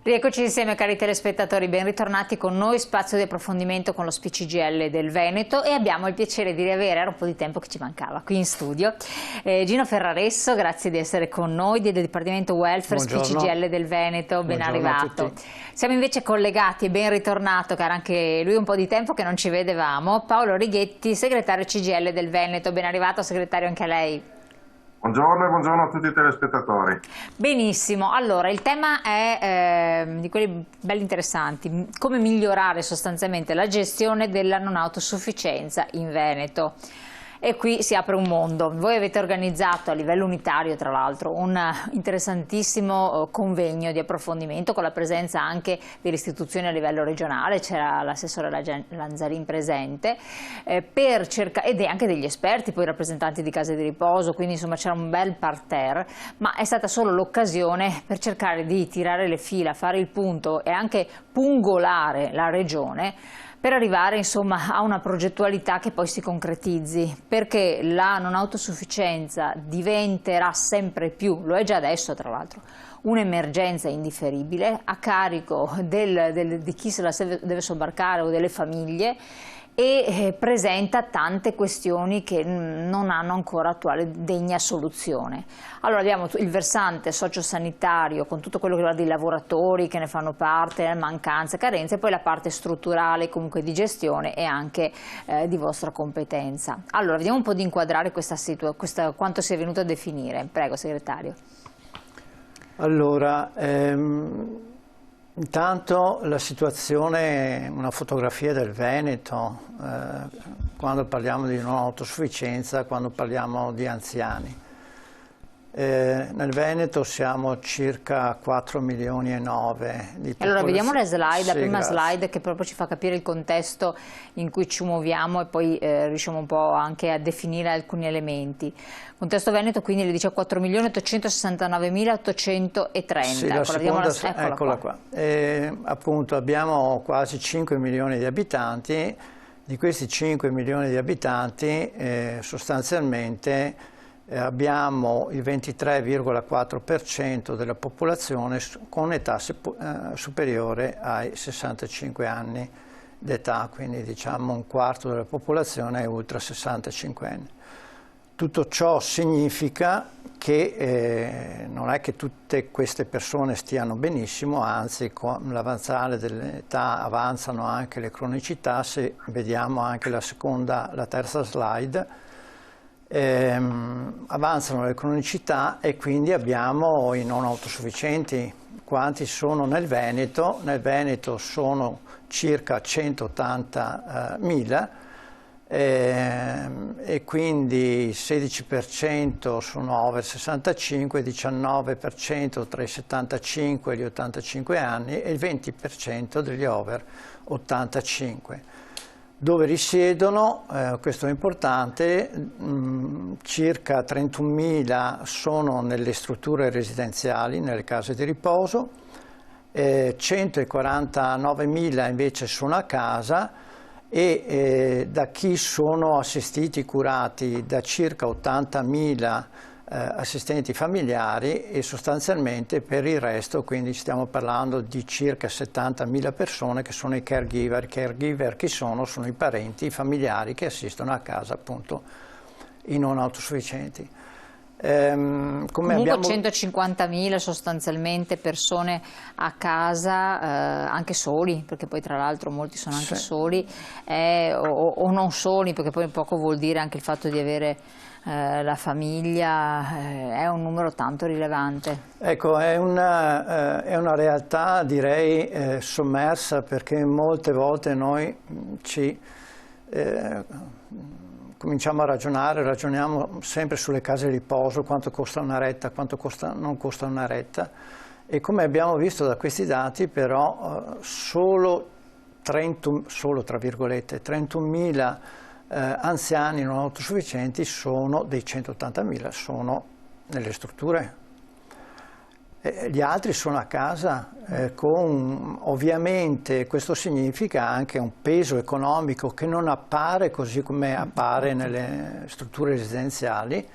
Rieccoci insieme cari telespettatori, ben ritornati con noi, spazio di approfondimento con lo CGIL del Veneto e abbiamo il piacere di riavere, era un po' di tempo che ci mancava, qui in studio, Gino Ferraresso, grazie di essere con noi, del Dipartimento Welfare, CGIL del Veneto, ben arrivato. Siamo invece collegati e ben ritornato, che era anche lui un po' di tempo che non ci vedevamo, Paolo Righetti, segretario CGIL del Veneto, ben arrivato segretario anche a lei. Buongiorno e buongiorno a tutti i telespettatori. Benissimo, allora il tema è di quelli belli interessanti, come migliorare sostanzialmente la gestione della non autosufficienza in Veneto. E qui si apre un mondo. Voi avete organizzato a livello unitario, tra l'altro, un interessantissimo convegno di approfondimento con la presenza anche delle istituzioni a livello regionale, c'era l'assessore Lanzarin presente, ed anche degli esperti, poi rappresentanti di case di riposo, quindi insomma c'era un bel parterre, ma è stata solo l'occasione per cercare di tirare le fila, fare il punto e anche pungolare la regione, per arrivare insomma a una progettualità che poi si concretizzi, perché la non autosufficienza diventerà sempre più, lo è già adesso tra l'altro, un'emergenza indifferibile a carico di chi se la deve sobbarcare o delle famiglie, e presenta tante questioni che non hanno ancora attuale degna soluzione. Allora abbiamo il versante sociosanitario con tutto quello che riguarda i lavoratori che ne fanno parte, mancanze, carenze, e poi la parte strutturale comunque di gestione e anche di vostra competenza. Allora vediamo un po' di inquadrare quanto si è venuto a definire. Prego segretario. Allora, intanto la situazione, una fotografia del Veneto, quando parliamo di non autosufficienza, quando parliamo di anziani. Nel Veneto siamo circa 4 milioni e 9 di popolazione. Allora vediamo la slide, sì, la prima grazie. slide che proprio ci fa capire il contesto in cui ci muoviamo e poi riusciamo un po' anche a definire alcuni elementi. Contesto Veneto quindi le dice 4.869.830. Sì, la seconda, eccola qua. Appunto abbiamo quasi 5 milioni di abitanti, di questi 5 milioni di abitanti sostanzialmente abbiamo il 23,4% della popolazione con età superiore ai 65 anni d'età, quindi diciamo un quarto della popolazione è ultra 65 anni. Tutto ciò significa che non è che tutte queste persone stiano benissimo, anzi con l'avanzare dell'età avanzano anche le cronicità, se vediamo anche la terza slide. Avanzano le cronicità e quindi abbiamo i non autosufficienti. Quanti sono nel Veneto? Nel Veneto sono circa 180.000 e quindi il 16% sono over 65, 19% tra i 75 e gli 85 anni e il 20% degli over 85. Dove risiedono, questo è importante, circa 31.000 sono nelle strutture residenziali, nelle case di riposo, 149.000 invece sono a casa e da chi sono assistiti, curati da circa 80.000 assistenti familiari e sostanzialmente per il resto, quindi stiamo parlando di circa 70.000 persone che sono i caregiver. I caregiver chi sono? Sono i parenti, i familiari che assistono a casa appunto i non autosufficienti. Comunque abbiamo 150.000 sostanzialmente persone a casa, anche soli, perché poi tra l'altro molti sono anche soli, o non soli, perché poi poco vuol dire anche il fatto di avere la famiglia, è un numero tanto rilevante. Ecco, è una realtà direi sommersa, perché molte volte noi cominciamo a ragioniamo sempre sulle case di riposo, quanto costa una retta, quanto non costa una retta, e come abbiamo visto da questi dati però solo tra virgolette 31.000 anziani non autosufficienti sono dei 180.000 sono nelle strutture. Gli altri sono a casa, ovviamente questo significa anche un peso economico che non appare così come appare nelle strutture residenziali,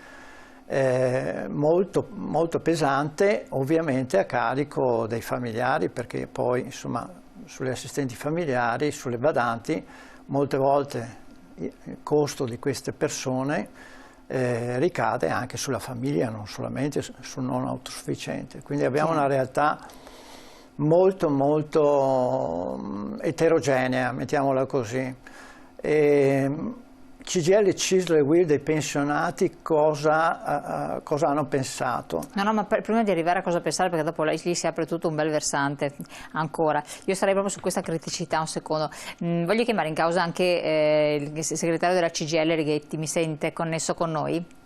molto, molto pesante, ovviamente a carico dei familiari, perché poi insomma sulle assistenti familiari, sulle badanti, molte volte il costo di queste persone ricade anche sulla famiglia, non solamente sul non autosufficiente. Quindi abbiamo una realtà molto molto eterogenea, mettiamola così. CGIL, CISL e UIL dei pensionati cosa hanno pensato? No, ma prima di arrivare a cosa pensare, perché dopo lì si apre tutto un bel versante ancora. Io sarei proprio su questa criticità un secondo. Voglio chiamare in causa anche il segretario della CGIL Righetti, mi sente connesso con noi?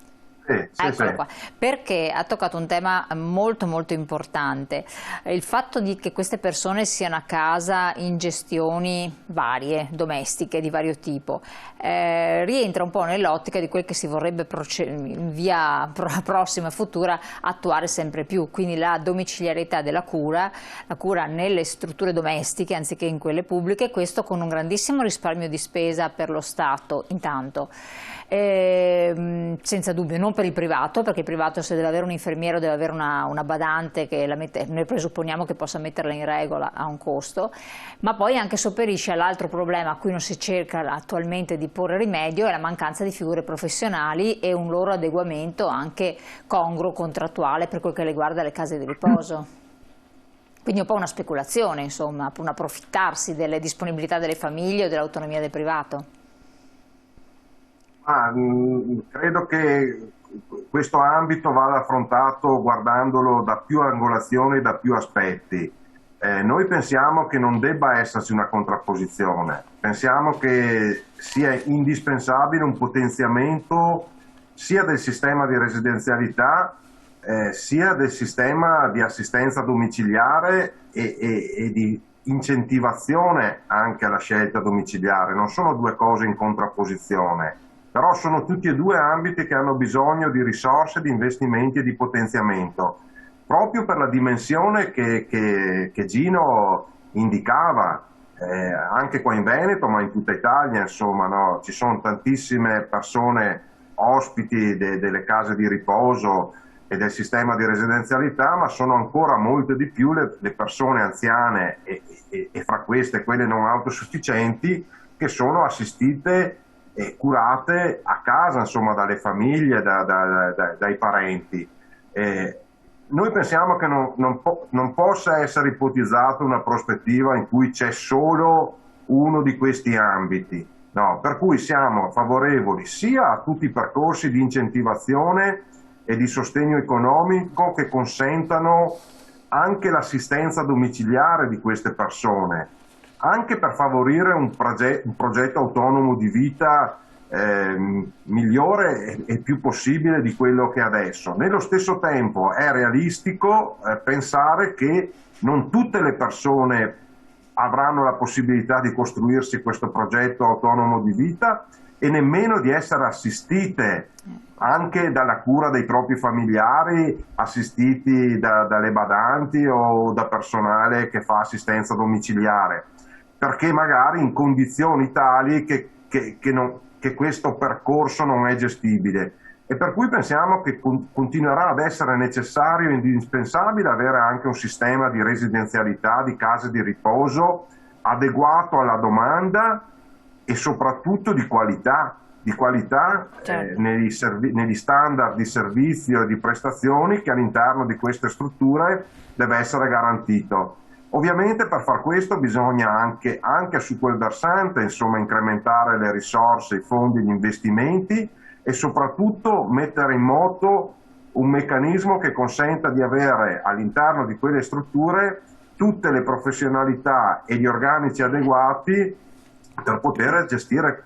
Eccolo qua, perché ha toccato un tema molto molto importante, il fatto che queste persone siano a casa in gestioni varie, domestiche, di vario tipo, rientra un po' nell'ottica di quel che si vorrebbe in via prossima e futura attuare sempre più, quindi la domiciliarità della cura, la cura nelle strutture domestiche anziché in quelle pubbliche, questo con un grandissimo risparmio di spesa per lo Stato intanto. Senza dubbio, non per il privato, perché il privato, se deve avere un infermiero, deve avere una badante che noi presupponiamo che possa metterla in regola a un costo, ma poi anche sopperisce all'altro problema a cui non si cerca attualmente di porre rimedio, è la mancanza di figure professionali e un loro adeguamento anche congruo, contrattuale, per quel che riguarda le case di riposo. Quindi un po' una speculazione, insomma, un approfittarsi delle disponibilità delle famiglie o dell'autonomia del privato. Credo che questo ambito vada affrontato guardandolo da più angolazioni e da più aspetti. Noi pensiamo che non debba esserci una contrapposizione, pensiamo che sia indispensabile un potenziamento sia del sistema di residenzialità sia del sistema di assistenza domiciliare e di incentivazione anche alla scelta domiciliare. Non sono due cose in contrapposizione, però sono tutti e due ambiti che hanno bisogno di risorse, di investimenti e di potenziamento, proprio per la dimensione che Gino indicava, anche qua in Veneto, ma in tutta Italia, insomma, no? Ci sono tantissime persone ospiti delle case di riposo e del sistema di residenzialità, ma sono ancora molte di più le persone anziane e fra queste quelle non autosufficienti, che sono assistite e curate a casa, insomma, dalle famiglie, dai parenti. Noi pensiamo che non possa essere ipotizzata una prospettiva in cui c'è solo uno di questi ambiti, no, per cui siamo favorevoli sia a tutti i percorsi di incentivazione e di sostegno economico che consentano anche l'assistenza domiciliare di queste persone, anche per favorire un progetto autonomo di vita migliore e più possibile di quello che è adesso. Nello stesso tempo è realistico pensare che non tutte le persone avranno la possibilità di costruirsi questo progetto autonomo di vita e nemmeno di essere assistite anche dalla cura dei propri familiari, assistiti dalle badanti o da personale che fa assistenza domiciliare, perché magari in condizioni tali che questo percorso non è gestibile. E per cui pensiamo che continuerà ad essere necessario e indispensabile avere anche un sistema di residenzialità, di case di riposo adeguato alla domanda e soprattutto di qualità certo. Negli standard di servizio e di prestazioni che all'interno di queste strutture deve essere garantito. Ovviamente per far questo bisogna anche su quel versante, insomma, incrementare le risorse, i fondi, gli investimenti e soprattutto mettere in moto un meccanismo che consenta di avere all'interno di quelle strutture tutte le professionalità e gli organici adeguati per poter gestire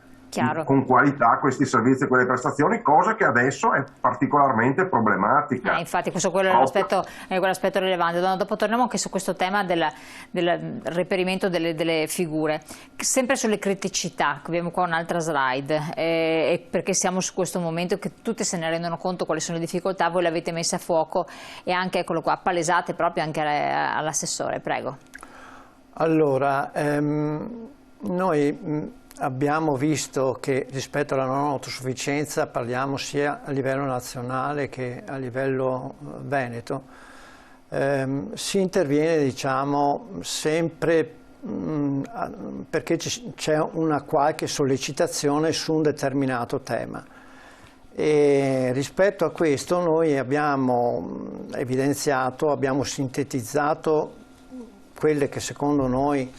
con qualità questi servizi e quelle prestazioni, cosa che adesso è particolarmente problematica. Infatti quello è quell'aspetto rilevante. Dopo torniamo anche su questo tema del reperimento delle figure. Sempre sulle criticità, abbiamo qua un'altra slide, perché siamo su questo momento che tutti se ne rendono conto quali sono le difficoltà, voi le avete messe a fuoco e anche, eccolo qua, palesate proprio anche all'assessore, prego. Allora, noi abbiamo visto che rispetto alla non autosufficienza, parliamo sia a livello nazionale che a livello veneto, si interviene, diciamo, sempre perché c'è una qualche sollecitazione su un determinato tema. E rispetto a questo noi abbiamo evidenziato, abbiamo sintetizzato quelle che secondo noi,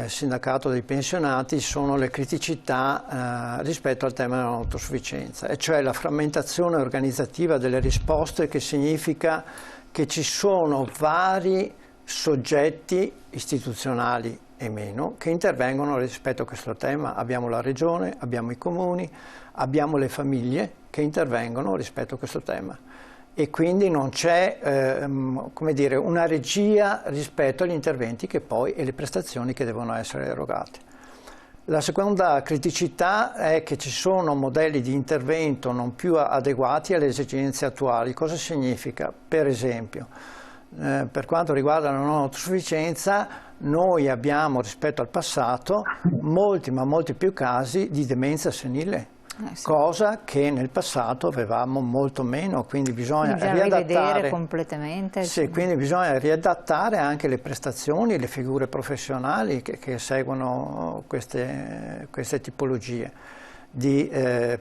sindacato dei pensionati, sono le criticità rispetto al tema dell'autosufficienza, e cioè la frammentazione organizzativa delle risposte, che significa che ci sono vari soggetti istituzionali e meno che intervengono rispetto a questo tema. Abbiamo la regione, abbiamo i comuni, abbiamo le famiglie che intervengono rispetto a questo tema, e quindi non c'è come dire, una regia rispetto agli interventi che poi e le prestazioni che devono essere erogate. La seconda criticità è che ci sono modelli di intervento non più adeguati alle esigenze attuali. Cosa significa? Per esempio, per quanto riguarda la non autosufficienza, noi abbiamo rispetto al passato molti, ma molti più casi di demenza senile. Sì. Cosa che nel passato avevamo molto meno, quindi bisogna rivedere completamente. Sì, quindi bisogna riadattare anche le prestazioni, le figure professionali che seguono queste tipologie di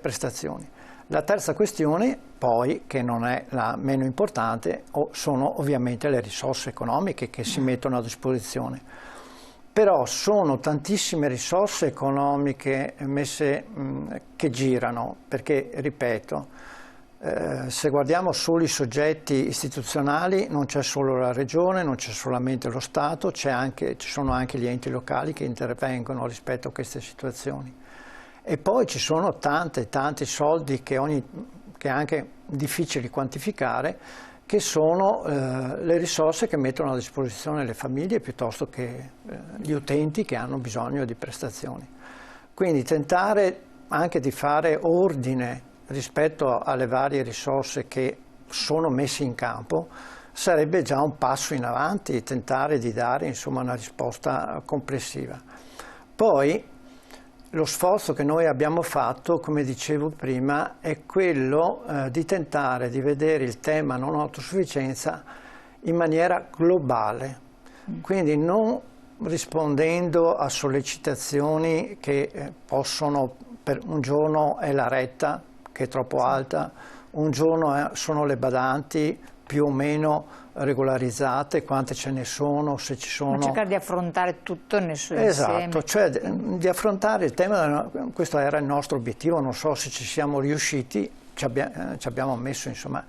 prestazioni. La terza questione, poi, che non è la meno importante, sono ovviamente le risorse economiche che si mettono a disposizione. Però sono tantissime risorse economiche che girano, perché, ripeto, se guardiamo solo i soggetti istituzionali non c'è solo la regione, non c'è solamente lo Stato, ci sono anche gli enti locali che intervengono rispetto a queste situazioni. E poi ci sono tanti soldi che è anche difficile quantificare, che sono le risorse che mettono a disposizione le famiglie piuttosto che gli utenti che hanno bisogno di prestazioni. Quindi tentare anche di fare ordine rispetto alle varie risorse che sono messe in campo sarebbe già un passo in avanti, tentare di dare, insomma, una risposta complessiva. Poi lo sforzo che noi abbiamo fatto, come dicevo prima, è quello di tentare di vedere il tema non autosufficienza in maniera globale, quindi non rispondendo a sollecitazioni che possono, per un giorno è la retta che è troppo alta, un giorno sono le badanti più o meno regolarizzate, quante ce ne sono, se ci sono. Cercare di affrontare tutto nel suo insieme. Esatto, cioè di affrontare il tema, questo era il nostro obiettivo, non so se ci siamo riusciti, ci abbiamo messo, insomma,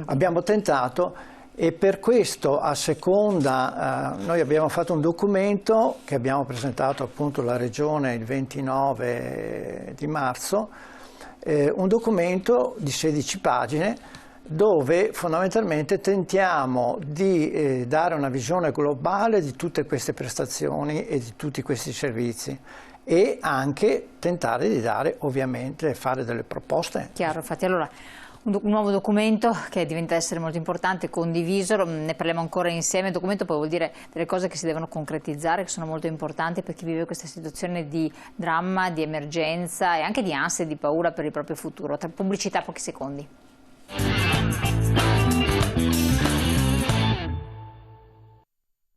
abbiamo tentato, e per questo a seconda, noi abbiamo fatto un documento che abbiamo presentato appunto alla Regione il 29 di marzo, un documento di 16 pagine, dove fondamentalmente tentiamo di dare una visione globale di tutte queste prestazioni e di tutti questi servizi, e anche tentare di dare, ovviamente, fare delle proposte. Chiaro, infatti. Allora, un nuovo documento che diventa essere molto importante, condiviso, ne parliamo ancora insieme. Il documento poi vuol dire delle cose che si devono concretizzare, che sono molto importanti per chi vive questa situazione di dramma, di emergenza e anche di ansia e di paura per il proprio futuro. Tra pubblicità, pochi secondi.